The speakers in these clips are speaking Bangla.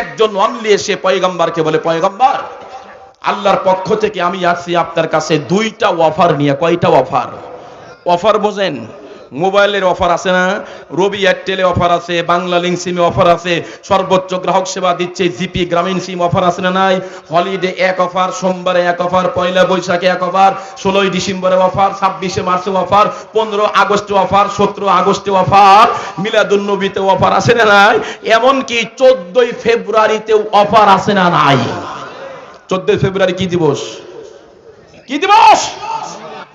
একজন অনলি এসে পয়গম্বরকে বলে, পয়গম্বর, আল্লাহর পক্ষ থেকে আমি আসছি আপনার কাছে দুইটা অফার নিয়ে। কয়টা অফার? অফার বোঝেন? মোবাইলের অফার আছে না? রবি এয়ারটেলে অফার আছে, বাংলা লিংক সিমে অফার আছে, সর্বোচ্চ গ্রাহক সেবা দিচ্ছে জিপি গ্রামীণ সিম অফার আছে না নাই? হলিডে এক অফার, সোমবারে এক অফার, পয়লা বৈশাখে এক অফার, 16ই ডিসেম্বরে অফার, 26শে মার্চে অফার, 15 আগস্টে অফার, 17 আগস্টে অফার, মিলাদুন্নবীতে অফার আছে না নাই? এমনকি 14ই ফেব্রুয়ারিতেও অফার আছে না নাই? 14ই ফেব্রুয়ারি কি দিবস? কি দিবস?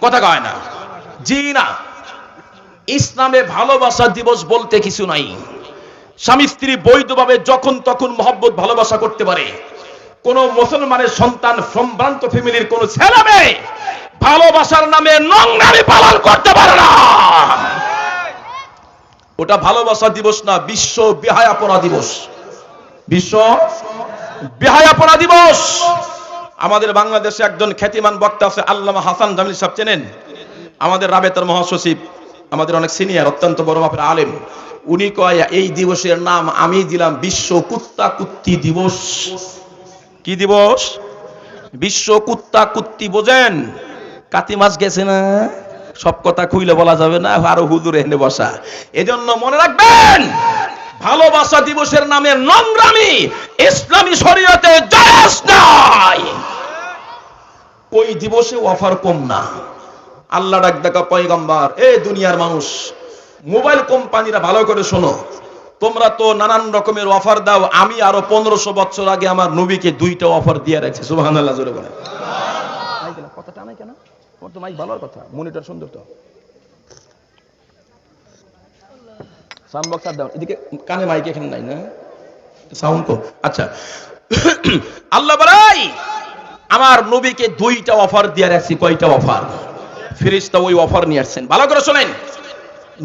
কথা কয় না। জি না, ইসলামে ভালোবাসা দিবস বলতে কিছু নাই। স্বামী স্ত্রী বৈধভাবে যখন তখন মহব্বত ভালোবাসা করতে পারে। কোন মুসলমানের সন্তান সম্ভ্রান্ত ফ্যামিলির কোন ছেলে মেয়ে ভালোবাসার নামে নোংরামি পালন করতে পারে না। ওটা ভালোবাসা দিবস না, বিশ্ব বেহায়াপনা দিবস। বিশ্ব বেহায়াপনা দিবস। আমাদের বাংলাদেশে একজন খ্যাতিমান বক্তা আছে, আল্লামা হাসান জামিল সাহেব, চেনেন? আমাদের রাবেতার মহাসচিব, আমাদের অনেক সিনিয়র, অত্যন্ত বড় মাপের আলেম। উনি কয় এই দিবসের নাম আমি দিলাম বিশ্ব কুত্তা কুত্তি দিবস। কি দিবস? বিশ্ব কুত্তা কুত্তি। বোঝেন? কাতি মাস গেছে না, সব কথা খুইলে বলা যাবে না, আরো হুজুর এনে বসা। এজন্য মনে রাখবেন, ভালোবাসা দিবসের নামে নোংরামি ইসলামী শরীয়তে জায়েজ নাই। ওই দিবসে অফার কম না। আল্লাহ ডাক দেখা পয়গম্বর, এ দুনিয়ার মানুষ, মোবাইল কোম্পানিরা ভালো করে শোনো, তোমরা তো নানান রকমের অফার দাও, আমি আরো 1500 বছর আগে আমার নবীকে দুইটা অফার দিয়ে রাখছি। সুবহানাল্লাহ জোরে বলেন। কথা টানাই কেন? তোমার তো মাইক ভালোর কথা, মনিটর সুন্দর তো। সাউন্ড বক্স আর দাও এদিকে, কানে মাইক এখানে নাই না, সাউন্ড কম। আচ্ছা, আল্লাহ বলাই আমার নবীকে দুইটা অফার দিয়ে রাখছি। কয়টা অফার? ফেরেশতা ওই অফার নিয়ে আসছেন, ভালো করে শোনেন।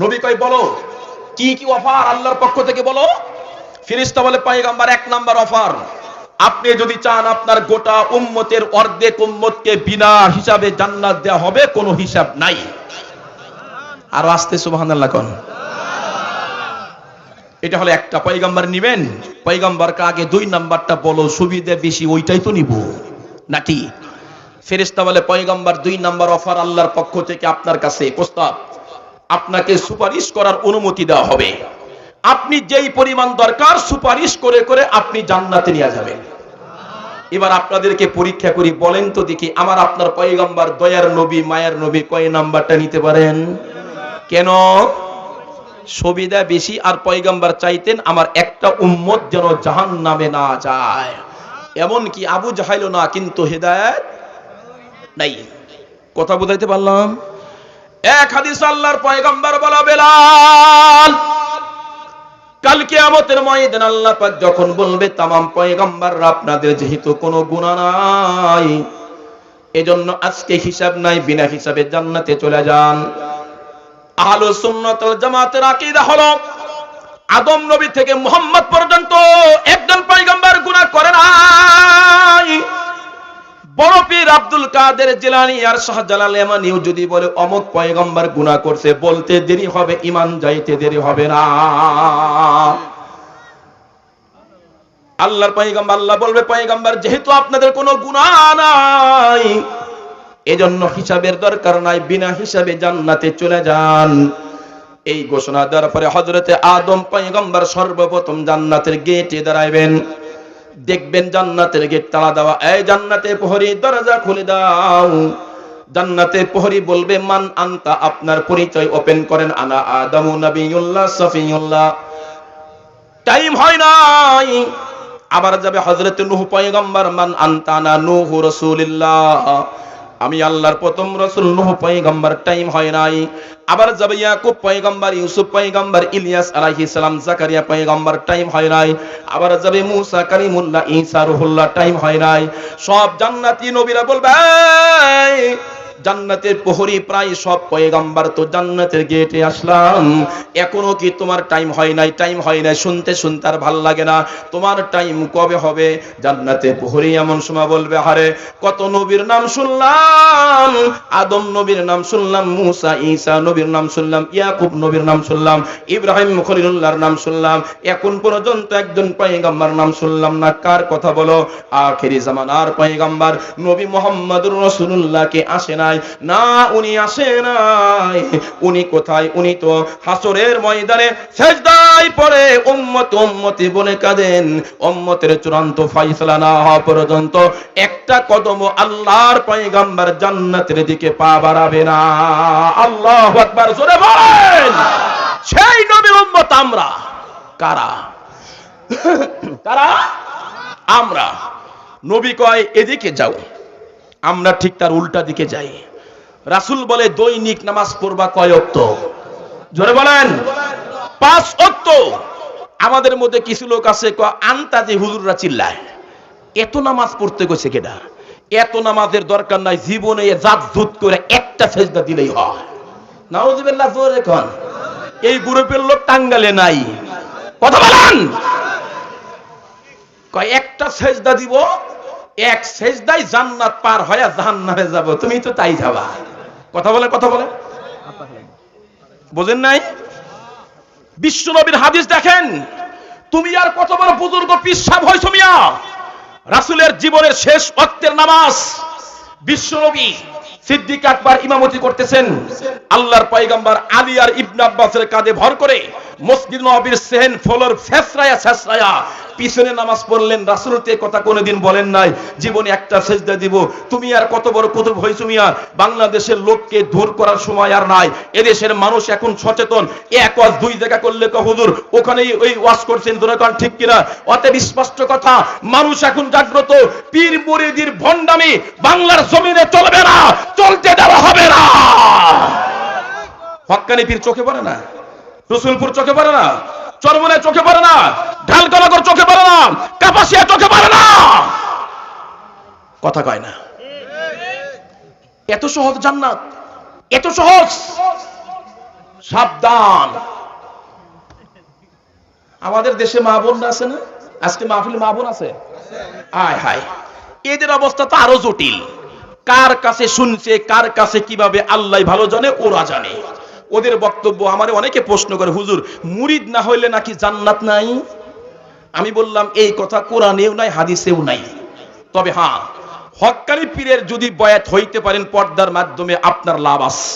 নবী কয়, বলো কি কি অফার আল্লাহর পক্ষ থেকে বলো। ফেরেশতা বলে, পয়গম্বর, এক নাম্বার অফার, আপনি যদি চান আপনার গোটা উম্মতের অর্ধেক উম্মতকে বিনা হিসাবে জান্নাত দেওয়া হবে, কোনো হিসাব নাই। আর আসতে সুবহানাল্লাহ কোন। এটা হলো একটা। পয়গম্বর নিবেন, পয়গম্বরকে আগে 2 নাম্বারটা বলো, সুবিধা বেশি ওইটাই তো নিব নাকি? ফেরেশতা বলে, পয়গম্বর 2 নাম্বার অফার আল্লাহর পক্ষ থেকে আপনার কাছে প্রস্তাব, আপনাকে সুপারিশ করার অনুমতি দেওয়া হবে। আপনি যেই পরিমাণ দরকার সুপারিশ করে করে আপনি জান্নাতে নিয়ে যাবেন। এবার আপনাদেরকে পরীক্ষা করি, বলেন তো দেখি, আমার আপনার পয়গম্বর দয়ার নবী, মায়ের নবী, কয় নাম্বারটা নিতে পারেন? কেন? সুবিধা বেশি। আর পয়গম্বর চাইতেন আমার একটা উম্মত যেন জাহান্নামে না যায়। এমন কি আবু জাহেলও না, কিন্তু হেদায়েত নাই। কথা বুঝাইতে পারলাম? এক হাদিস আল্লাহর পয়গম্বর বলা, বেলাল, কাল কিয়ামতের ময়দানে আল্লাহ পাক যখন বলবে, তামাম পয়গম্বররা আপনাদের যেহেতু কোনো গুনাহ নাই, এজন্য আজকে হিসাব নাই, বিনা হিসাবে জান্নাতে চলে যান। আহলুস সুন্নাত ওয়াল জামাতের আকীদা হলো, আদম নবী থেকে মুহাম্মদ পর্যন্ত একজন পয়গম্বর গুনাহ করে নাই। বড় পীর আব্দুল কাদের জিলানী আর শাহজালাল ইয়ামানিও যদি বলে অমুক পয়গম্বর গুনাহ করছে, বলতে দেরি হবে, ঈমান যাইতে দেরি হবে না। আল্লাহর পয়গম্বর, আল্লাহ বলবে, পয়গম্বর যেহেতু আপনাদের কোনো গুনাহ নাই, এজন্য হিসাবের দরকার নাই, বিনা হিসাবে জান্নাতে চলে যান। এই ঘোষণা দেওয়ার পরে হযরতে আদম পয়গম্বর সর্বপ্রথম জান্নাতের গেটে দাঁড়াইবেন। দেখবেন জান্নাতের গেট তালা দেওয়া। এই জান্নাতে প্রহরী, দরজা খুলে দাও। জান্নাতে প্রহরী বলবে, মান আনতা, আপনার পরিচয় ওপেন করেন। আনা আদমু নবিয়ুল্লাহ সফিয়ুল্লাহ। টাইম হয় নাই, আবার যাবে হযরতে নূহ পয়গম্বর, মান আনতা, আনা নূহ রাসূলুল্লাহ, আমি আল্লাহর প্রথম রাসূল নূহ পয়গম্বর। টাইম হয় নাই, আবার যাবে ইয়াকুব পয়গম্বর, ইউসুফ পয়গম্বর, ইলিয়াস আলাইহিস সালাম, জাকারিয়া পয়গম্বর। টাইম হয় নাই, আবার যাবে মূসা কালিমুল্লাহ, ঈসা রূহুল্লাহ। টাইম হয় নাই। সব জান্নাতি নবীরা বলবে, জান্নাতের প্রহরী প্রায় সব পয়গম্বর তো জান্নাতের গেটে আসলাম, এখনো কি তোমার টাইম হয় নাই? টাইম হয় নাই, শুনতে শুনতে আর ভাল লাগে না, তোমার টাইম কবে হবে? জান্নাতের প্রহরী এমন সময় বলবে, আরে কত নবীর নাম শুনলাম, আদম নবীর নাম শুনলাম, মুসা ঈসা নবীর নাম শুনলাম, ইয়াকুব নবীর নাম শুনলাম, ইব্রাহিম খলিলুল্লাহর নাম শুনলাম, এখন পর্যন্ত একজন পয়গম্বর নাম শুনলাম না। কার কথা বলো? আখেরি জামানার পয়গম্বর নবী মুহাম্মদুর রাসূলুল্লাহ কে আসে নাই? না, উনি আসে নাই। উনি কোথায়? উনি তো হাসরের ময়দানে সিজদায় পড়ে উম্মত উম্মতি বলে কাঁদেন। উম্মতের চূড়ান্ত ফয়সালা না হওয়া পর্যন্ত একটা কদম আল্লাহর পয়গম্বর জান্নাতের দিকে পা বাড়াবে না। আল্লাহু আকবার, জোরে বলেন। সেই নবীর উম্মত আমরা। কারা? কারা? আমরা। নবী কয় এদিকে যাও, আমরা ঠিক তার উল্টা দিকে যাই। রাসূল বলে দৈনিক নামাজ পড়বা কয় ওয়াক্ত? জোরে বলেন। 5 ওয়াক্ত। আমাদের মধ্যে কিছু লোক আছে আন্তাজে হুজুররা চিল্লায়, এত নামাজ পড়তে কইছে কেডা? এত নামাজের দরকার নাই, জীবনে জাত জুত করে একটা সেজদা দিলেই হয়। নাউযুবিল্লাহ, জোরে কোন। এই গ্রুপের লোক টাঙ্গালে নাই, কথা বলেন। কয় একটা সেজদা দিব, এক সেজদায় জান্নাত পার হয়ে জাহান্নামে যাব। তুমি তো তাই যাবা। কথা বলে, কথা বলে, বুঝেন নাই? বিশ্ব নবীর হাদিস দেখেন। তুমি আর কত বড় বুজুর্গ পীর সাহেব হইছো মিয়া, রাসূলের জীবনের শেষ ওয়াক্তের নামাজ বিশ্ব নবী সিদ্দিক আকবর ইমামতি করতেছেন। আল্লাহর পয়গম্বর আলী আর ইবনে আব্বাসের কাঁধে ভর করে মসজিদ নববীর সেহেন ফ্লোর ফেসরায়া ছেসরায়া পিছনে নামাজ পড়লেন। রাসূল তো এই কথা কোনোদিন বলেন নাই, জীবনে একটা সেজদা দিব। তুমি আর কত বড় কুতুব হইছো মিয়া, বাংলাদেশের লোককে দূর করার সময় আর নাই। এদেশের মানুষ এখন সচেতন। এক ওয়াজ দুই জায়গা করলে কয় হুজুর ওখানেই ওই ওয়াজ করছেন, ধরে কোন ঠিক কিনা? অতএব স্পষ্ট কথা, মানুষ এখন জাগ্রত। পীর মুরিদির ভণ্ডামি বাংলার জমিনে চলবে না, চলতে দেওয়া হবে না। হক্কানি পীর চোখে পড়ে না, রসুলপুর চোখে পড়ে না, চরমনায় চোখে পড়ে না, ঢালকানগর চোখে পড়ে না, কাপাসিয়া চোখে পড়ে না। কথা কয় না। এত সহজ জান্নাত, এত সহজ। সাবধান। আমাদের দেশে মা বোন আছে না? আজকে মাহফিলে মা বোন আছে? আয় হায়, এদের অবস্থা তো আরো জটিল। কার কাছে শুনছে, কার কাছে কিভাবে আল্লাহ ভালো জানে, ওরা জানে। ওদের বক্তব্য আমারে অনেকে প্রশ্ন করে, হুজুর মুরিদ না হইলে নাকি জান্নাত নাই? আমি বললাম এই কথা কোরআনেও নাই, হাদিসেও নাই। তবে হ্যাঁ, হক্কানি পীরের যদি বয়াত হইতে পারেন পর্দার মাধ্যমে আপনার লাভ আছে।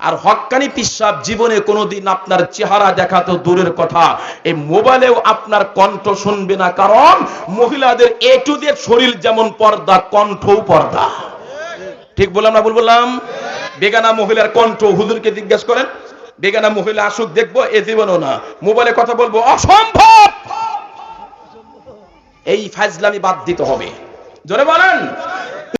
আর হক্কানি পীর সাহেব জীবনে কোনোদিন আপনার চেহারা দেখা তো দূরের কথা, এই মোবাইলেও আপনার কণ্ঠ শুনবে না। কারণ মহিলাদের এ টু জেড শরীর যেমন পর্দা, কণ্ঠও পর্দা। ঠিক বললাম না? বললাম। বেগানা মহিলার কণ্ঠ হুজুরকে জিজ্ঞেস করেন, বেগানা মহিলা আসুক দেখবো, এ জীবনও না। মোবাইলে কথা বলবো অসম্ভব। এই ফাজলামি বাদ দিতে হবে। জোরে বলেন।